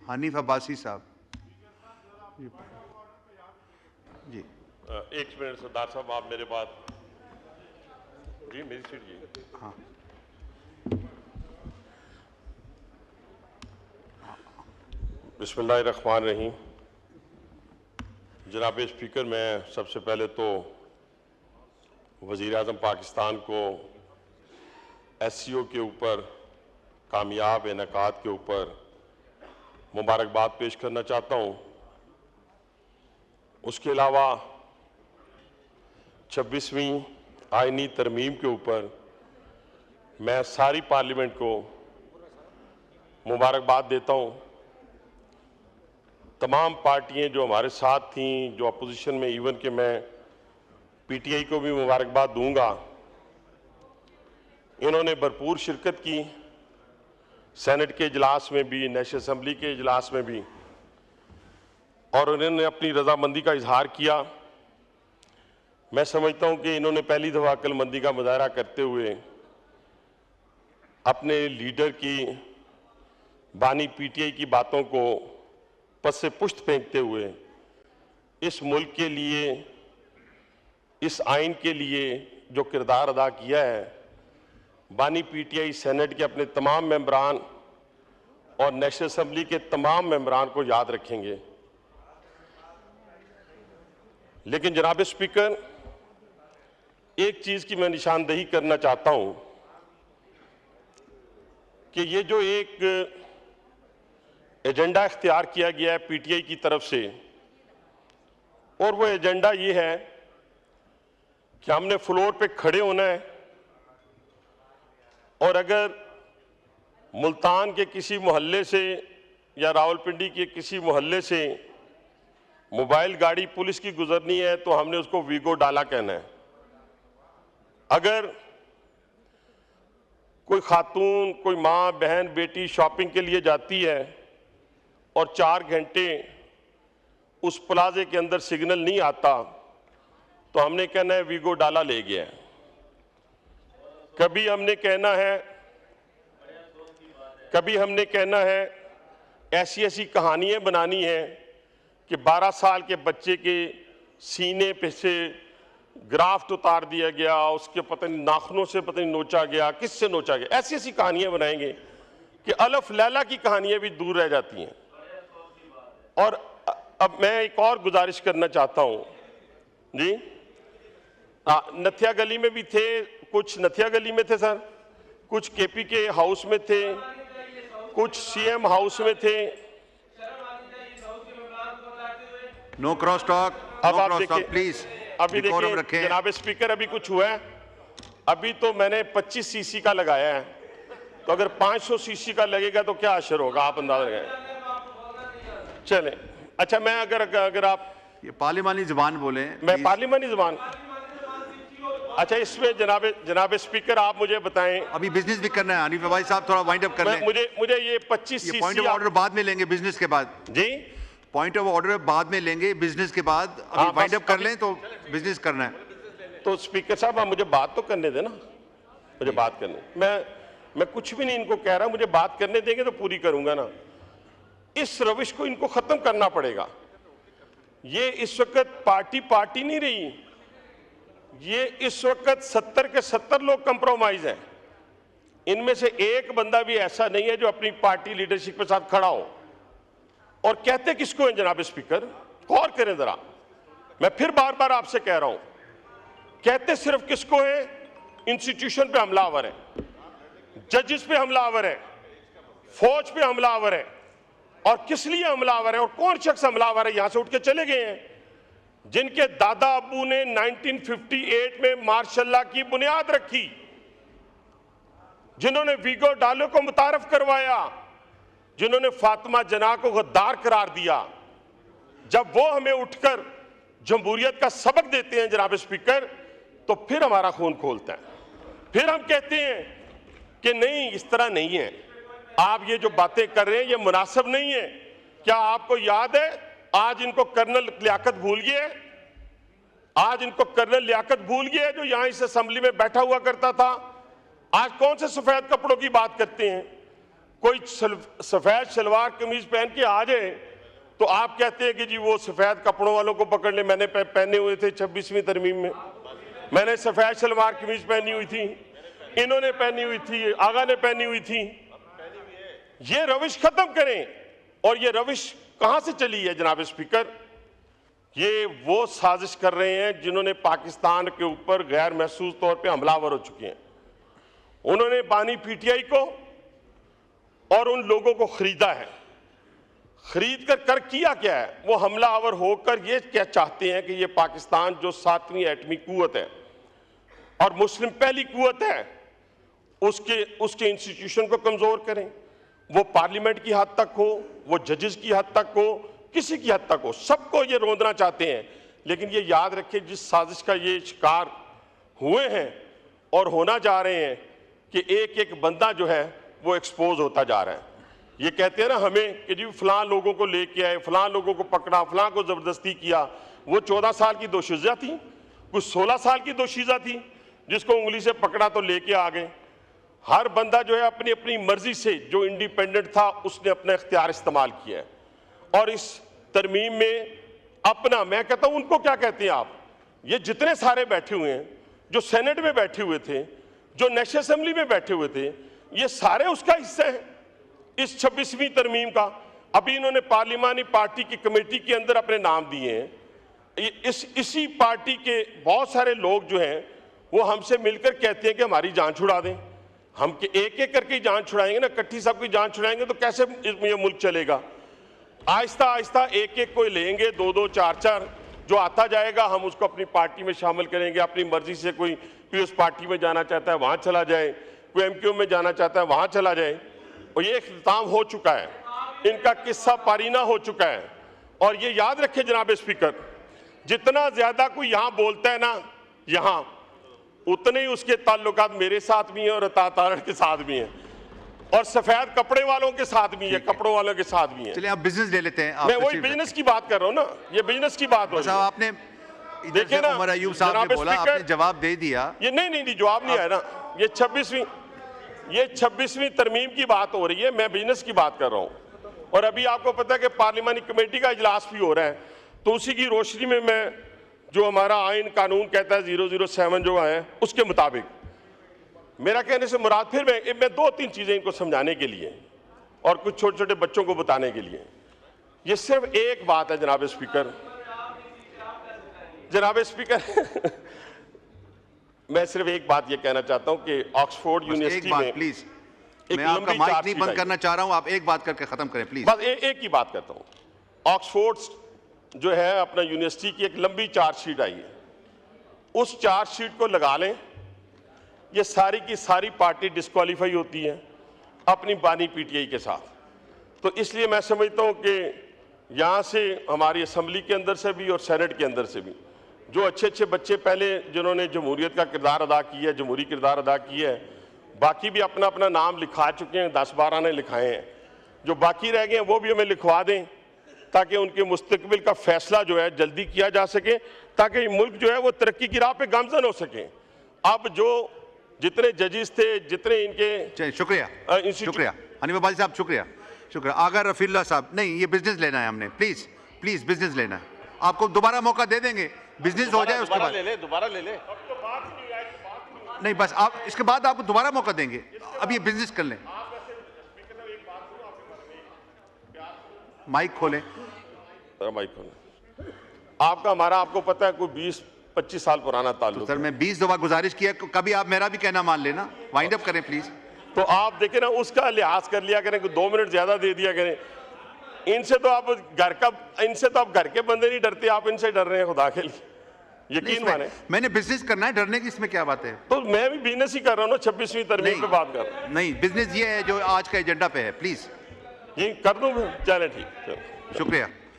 हनीफ अब्बासी साहब। जी एक मिनट सरदार साहब, आप मेरे बात जी, मेरी सीट जी। हाँ, बिस्मिल्लाहिर्रहमानिर्रहीम। जनाब स्पीकर, मैं सबसे पहले तो वज़ीर आज़म पाकिस्तान को SCO के ऊपर कामयाब इनेकाद के ऊपर मुबारकबाद पेश करना चाहता हूँ। उसके अलावा 26वीं आईनी तरमीम के ऊपर मैं सारी पार्लियामेंट को मुबारकबाद देता हूँ। तमाम पार्टियां जो हमारे साथ थीं, जो अपोजिशन में, इवन कि मैं PTI को भी मुबारकबाद दूंगा। इन्होंने भरपूर शिरकत की, सेनेट के इजलास में भी, नेशनल असम्बली के इजलास में भी, और उन्होंने अपनी रजामंदी का इजहार किया। मैं समझता हूं कि इन्होंने पहली दफ़ा अक्लमंदी का मुजाहरा करते हुए अपने लीडर की बानी PTI की बातों को पस से पुश्त फेंकते हुए इस मुल्क के लिए, इस आइन के लिए जो किरदार अदा किया है, बानी PTI सेनेट के अपने तमाम मेंबरान और नेशनल असम्बली के तमाम मेंबरान को याद रखेंगे। लेकिन जनाब स्पीकर, एक चीज की मैं निशानदेही करना चाहता हूं कि ये जो एक एजेंडा इख्तियार किया गया है PTI की तरफ से, और वो एजेंडा ये है कि हमने फ्लोर पे खड़े होना है, और अगर मुल्तान के किसी मोहल्ले से या रावलपिंडी के किसी मोहल्ले से मोबाइल गाड़ी पुलिस की गुजरनी है तो हमने उसको वीगो डाला कहना है। अगर कोई खातून, कोई माँ, बहन, बेटी शॉपिंग के लिए जाती है और 4 घंटे उस प्लाजे के अंदर सिग्नल नहीं आता तो हमने कहना है वीगो डाला ले गया। कभी हमने कहना है ऐसी ऐसी कहानियां बनानी है कि 12 साल के बच्चे के सीने पे से ग्राफ्ट उतार दिया गया, उसके पता नहीं नाखूनों से पता नहीं नोचा गया, किससे नोचा गया। ऐसी ऐसी कहानियां बनाएंगे कि अलफ लैला की कहानियां भी दूर रह जाती हैं। और अब मैं एक और गुजारिश करना चाहता हूं जी। नथिया गली में भी थे, कुछ नथिया गली में थे सर, कुछ KP के हाउस में थे, कुछ CM हाउस में थे। नो क्रॉस टॉक, अब नो आप क्रॉस टॉक देखिए, प्लीज। अभी देखिए रखें। जनाब स्पीकर, अभी कुछ हुआ है। अभी तो मैंने 25 CC का लगाया है, तो अगर 500 CC का लगेगा तो क्या असर होगा, आप अंदाजा लगाएं। चले, अच्छा, मैं अगर आप ये पार्लिमानी जुबान बोले, मैं पार्लिमानी जुबान, अच्छा, इसमें जनाब स्पीकर आप मुझे बताएं। अभी बिजनेस भी करना है। हनीफ भाई साहब थोड़ा वाइंड अप कर लें। मुझे ये 25 ये पॉइंट ऑफ ऑर्डर बाद में लेंगे, बिजनेस के बाद जी। पॉइंट ऑफ ऑर्डर बाद में लेंगे, बिजनेस के बाद। अभी वाइंड अप कर लें तो बिजनेस करना है। तो स्पीकर साहब, आप मुझे बात तो करने देना, मुझे बात करने। मैं कुछ भी नहीं इनको कह रहा, मुझे बात करने देंगे तो पूरी करूंगा ना। इस रविश को इनको खत्म करना पड़ेगा। ये इस वक्त पार्टी नहीं रही, ये इस वक्त 70 के 70 लोग कंप्रोमाइज हैं। इनमें से एक बंदा भी ऐसा नहीं है जो अपनी पार्टी लीडरशिप के साथ खड़ा हो। और कहते किसको हैं जनाब स्पीकर, गौर करें जरा, मैं फिर बार बार आपसे कह रहा हूं, कहते सिर्फ किसको है? इंस्टीट्यूशन पे हमलावर है, जजेस पे हमलावर है, फौज पे हमलावर है। और किस लिए हमलावर है और कौन शख्स हमलावर है? यहां से उठ के चले गए हैं जिनके दादा अब्बू ने 1958 में मार्शल लॉ की बुनियाद रखी, जिन्होंने वीगो डालो को मुतारफ करवाया, जिन्होंने फातिमा जना को गद्दार करार दिया। जब वो हमें उठकर जमहूरियत का सबक देते हैं जनाब स्पीकर, तो फिर हमारा खून खोलता है। फिर हम कहते हैं कि नहीं, इस तरह नहीं है, आप ये जो बातें कर रहे हैं ये मुनासिब नहीं है। क्या आपको याद है आज इनको कर्नल लियाकत भूल गए? आज इनको कर्नल लियाकत भूल गए जो यहां इस असेंबली में बैठा हुआ करता था। आज कौन से सफेद कपड़ों की बात करते हैं? कोई सफेद सलवार कमीज पहन के आ जाए तो आप कहते हैं कि जी वो सफेद कपड़ों वालों को पकड़ ले। मैंने पहने हुए थे 26वीं तरमीम में, मैंने सफेद सलवार कमीज पहनी हुई थी, इन्होंने पहनी हुई थी, आगा ने पहनी हुई थी। ये रविश खत्म करें। और ये रविश कहां से चली है जनाब स्पीकर? ये वो साजिश कर रहे हैं जिन्होंने पाकिस्तान के ऊपर गैर महसूस तौर पे हमलावर हो चुके हैं। उन्होंने बानी पीटीआई को और उन लोगों को खरीदा है। खरीद कर किया क्या है? वो हमलावर होकर ये क्या चाहते हैं कि ये पाकिस्तान जो 7वीं एटमी कुव्वत है और मुस्लिम पहली कुव्वत है, उसके इंस्टीट्यूशन को कमजोर करें। वो पार्लियामेंट की हद तक हो, वो जजेस की हद तक हो, किसी की हद तक हो, सबको ये रोंदना चाहते हैं। लेकिन ये याद रखें, जिस साजिश का ये शिकार हुए हैं और होना जा रहे हैं कि एक एक बंदा जो है वो एक्सपोज होता जा रहा है। ये कहते हैं ना हमें कि जी फलां लोगों को लेके आए, फलां लोगों को पकड़ा, फलां को जबरदस्ती किया। वो 14 साल की दोशीज़ा थी, कुछ 16 साल की दोशीज़ा थी, जिसको उंगली से पकड़ा तो लेके आ गए। हर बंदा जो है अपनी अपनी मर्जी से, जो इंडिपेंडेंट था, उसने अपना इख्तियार इस्तेमाल किया है। और इस तरमीम में अपना, मैं कहता हूं उनको क्या कहते हैं आप, ये जितने सारे बैठे हुए हैं, जो सेनेट में बैठे हुए थे, जो नेशनल असेंबली में बैठे हुए थे, ये सारे उसका हिस्सा है इस 26वीं तरमीम का। अभी इन्होंने पार्लिमानी पार्टी की कमेटी के अंदर अपने नाम दिए हैं। इसी पार्टी के बहुत सारे लोग जो हैं वो हमसे मिलकर कहते हैं कि हमारी जान छुड़ा दें। हम एक एक करके जान छुड़ाएंगे ना, इकट्ठी सबकी जान छुड़ाएंगे तो कैसे ये मुल्क चलेगा? आहिस्ता आहिस्ता एक एक कोई लेंगे, 2-2, 4-4, जो आता जाएगा हम उसको अपनी पार्टी में शामिल करेंगे। अपनी मर्जी से कोई पीएस पार्टी में जाना चाहता है वहां चला जाए, कोई एमक्यू में जाना चाहता है वहां चला जाए। और ये इख्तिताम हो चुका है, इनका किस्सा पारीना हो चुका है। और ये याद रखें जनाब स्पीकर, जितना ज्यादा कोई यहां बोलता है ना यहां, उतने ही उसके ताल्लुकात मेरे साथ भी हैं और अता तारड़ के साथ भी हैं और सफेद कपड़े वालों के साथ भी है, कपड़ों वालों के साथ भी है। चलिए आप बिजनेस ले लेते हैं। मैं वही बिजनेस की बात कर रहा हूं ना, ये बिजनेस की बात हो रही है। आपने देखिए ना, उमर अयूब साहब ने बोला, आपने जवाब दे दिया। ये नहीं जवाब नहीं आया ना। ये 26वीं तरमीम की बात हो रही है, मैं बिजनेस की बात कर रहा हूं। और अभी आपको पता है कि पार्लिमानी कमेटी का इजलास भी हो रहा है, तो उसी की रोशनी में मैं, जो हमारा आइन कानून कहता है 007 जो है, उसके मुताबिक मेरा कहने से मुराद, फिर मैं 2-3 चीजें इनको समझाने के लिए और कुछ छोटे छोटे बच्चों को बताने के लिए। ये सिर्फ एक बात है जनाब स्पीकर, मैं सिर्फ एक बात ये कहना चाहता हूं कि ऑक्सफोर्ड यूनिवर्सिटी में, प्लीज, मैं आपका माइक नहीं बंद करना चाह रहा हूं, आप एक बात करके खत्म करें प्लीज। बस एक ही बात करता हूं। ऑक्सफोर्ड जो है अपना यूनिवर्सिटी की एक लंबी चार्जशीट आई है, उस चार्जशीट को लगा लें। ये सारी की सारी पार्टी डिस्क्वालीफाई होती है अपनी बानी पीटीआई के साथ। तो इसलिए मैं समझता हूं कि यहां से हमारी असेंबली के अंदर से भी और सेनेट के अंदर से भी जो अच्छे अच्छे बच्चे पहले जिन्होंने जमहूरियत का किरदार अदा किया है, जमहूरी किरदार अदा किया है, बाकी भी अपना अपना नाम लिखा चुके हैं, 10-12 ने लिखाए हैं। जो बाकी रह गए हैं वो भी हमें लिखवा दें, ताकि उनके मुस्तकबिल का फैसला जो है जल्दी किया जा सके, ताकि मुल्क जो है वो तरक्की की राह पे गामजन हो सके। अब जो जितने जजेस थे, जितने इनके, शुक्रिया हनीफ अब्बासी साहब, शुक्रिया। आगा रफील्ला साहब, नहीं, ये बिजनेस लेना है हमने, प्लीज बिजनेस लेना है। आपको दोबारा मौका दे देंगे, बिजनेस हो जाए उसके बाद दोबारा ले ले। नहीं, बस आप इसके बाद आपको दोबारा मौका देंगे, अब ये बिजनेस कर लें। माइक खोलें। आपका हमारा, आपको पता है, कोई 20-25 साल पुराना ताल्लुक। तो सर मैं 20 दफा गुजारिश किया, कभी आप मेरा भी कहना मान लेना, वाइंड अप करें प्लीज। तो आप देखें ना, उसका लिहाज कर लिया करें, 2 मिनट ज्यादा दे दिया करें। इनसे तो आप घर के बंदे नहीं डरते, आप इनसे डर रहे हैं, खुदा के लिए यकीन माने। मैंने बिजनेस करना है, डरने की इसमें क्या बात है? तो मैं भी बिजनेस ही कर रहा हूँ ना, 26वीं तरमीम पे बात कर रहा हूँ। नहीं, बिजनेस ये है जो आज का एजेंडा पे है, प्लीज ये कर दूं, चले ठीक, शुक्रिया।